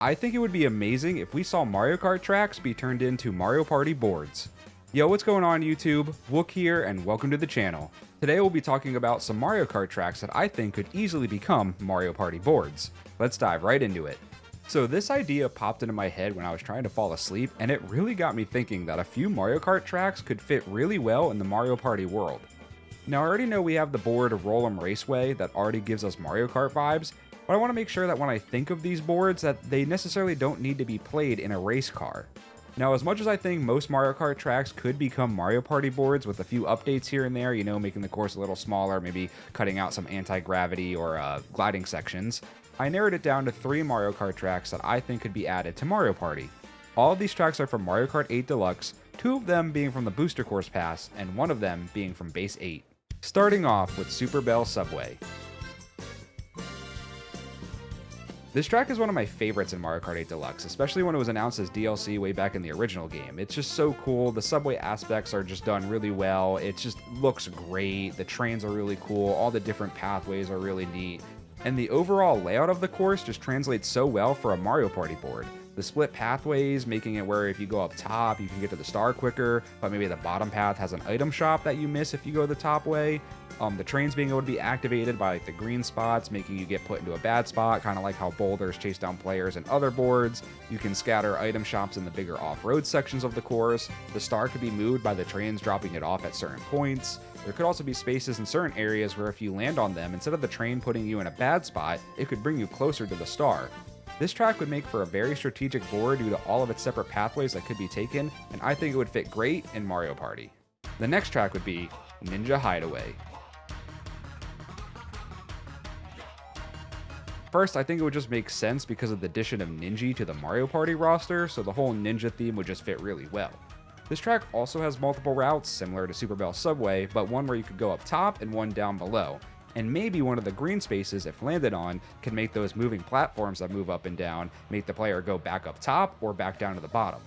I think it would be amazing if we saw Mario Kart tracks be turned into Mario Party boards. Yo, what's going on YouTube? Wook here and welcome to the channel. Today we'll be talking about some Mario Kart tracks that I think could easily become Mario Party boards. Let's dive right into it. So this idea popped into my head when I was trying to fall asleep, and it really got me thinking that a few Mario Kart tracks could fit really well in the Mario Party world. Now I already know we have the board Roll'em Raceway that already gives us Mario Kart vibes, but I want to make sure that when I think of these boards that they necessarily don't need to be played in a race car. Now, as much as I think most Mario Kart tracks could become Mario Party boards with a few updates here and there, making the course a little smaller, maybe cutting out some anti-gravity or gliding sections, I narrowed it down to 3 Mario Kart tracks that I think could be added to Mario Party. All of these tracks are from Mario Kart 8 Deluxe, 2 of them being from the Booster Course Pass, and 1 of them being from Base 8. Starting off with Super Bell Subway. This track is one of my favorites in Mario Kart 8 Deluxe, especially when it was announced as DLC way back in the original game. It's just so cool, the subway aspects are just done really well, it just looks great, the trains are really cool, all the different pathways are really neat, and the overall layout of the course just translates so well for a Mario Party board. The split pathways, making it where if you go up top, you can get to the star quicker, but maybe the bottom path has an item shop that you miss if you go the top way. The trains being able to be activated by the green spots, making you get put into a bad spot, kind of like how boulders chase down players in other boards. You can scatter item shops in the bigger off-road sections of the course. The star could be moved by the trains dropping it off at certain points. There could also be spaces in certain areas where if you land on them, instead of the train putting you in a bad spot, it could bring you closer to the star. This track would make for a very strategic board due to all of its separate pathways that could be taken, and I think it would fit great in Mario Party. The next track would be Ninja Hideaway. First, I think it would just make sense because of the addition of Ninja to the Mario Party roster, so the whole ninja theme would just fit really well. This track also has multiple routes, similar to Super Bell Subway, but one where you could go up top and one down below. And maybe one of the green spaces, if landed on, can make those moving platforms that move up and down make the player go back up top or back down to the bottom.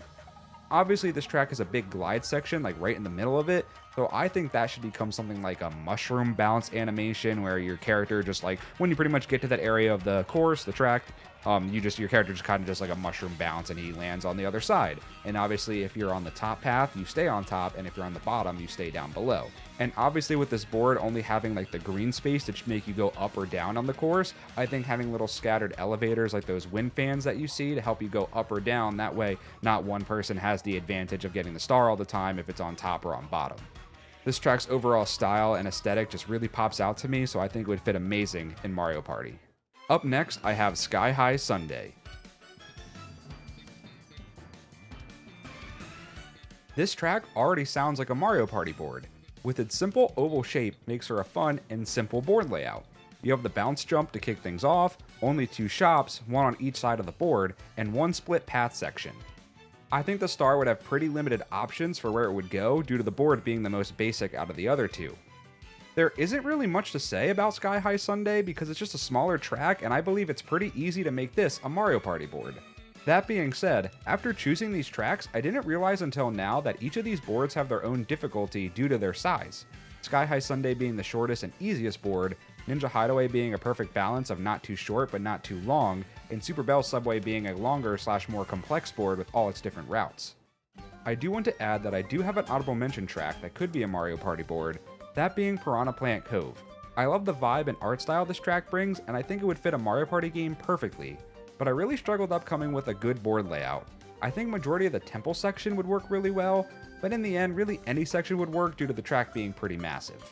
Obviously, this track has a big glide section, like right in the middle of it, so I think that should become something like a mushroom bounce animation where your character just like, when you pretty much get to that area of the course, the track, your character just kind of just like a mushroom bounce and he lands on the other side. And obviously, if you're on the top path, you stay on top, and if you're on the bottom, you stay down below. And obviously with this board only having like the green space to make you go up or down on the course, I think having little scattered elevators like those wind fans that you see to help you go up or down, that way not one person has the advantage of getting the star all the time if it's on top or on bottom. This track's overall style and aesthetic just really pops out to me, so I think it would fit amazing in Mario Party. Up next, I have Sky High Sundae. This track already sounds like a Mario Party board. With its simple oval shape, makes for a fun and simple board layout. You have the bounce jump to kick things off, only 2 shops, one on each side of the board, and 1 split path section. I think the star would have pretty limited options for where it would go due to the board being the most basic out of the other 2. There isn't really much to say about Sky High Sundae because it's just a smaller track, and I believe it's pretty easy to make this a Mario Party board. That being said, after choosing these tracks, I didn't realize until now that each of these boards have their own difficulty due to their size. Sky High Sundae being the shortest and easiest board, Ninja Hideaway being a perfect balance of not too short but not too long, and Super Bell Subway being a longer / more complex board with all its different routes. I do want to add that I do have an honorable mention track that could be a Mario Party board, that being Piranha Plant Cove. I love the vibe and art style this track brings, and I think it would fit a Mario Party game perfectly, but I really struggled up coming with a good board layout. I think majority of the temple section would work really well, but in the end, really any section would work due to the track being pretty massive.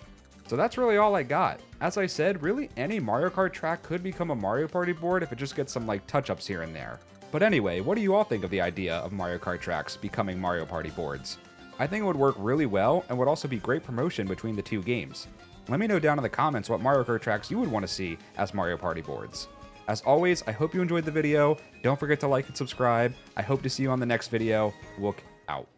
So that's really all I got. As I said, really any Mario Kart track could become a Mario Party board if it just gets some like touch-ups here and there. But anyway, what do you all think of the idea of Mario Kart tracks becoming Mario Party boards? I think it would work really well and would also be great promotion between the 2 games. Let me know down in the comments what Mario Kart tracks you would want to see as Mario Party boards. As always, I hope you enjoyed the video. Don't forget to like and subscribe. I hope to see you on the next video. Wook out.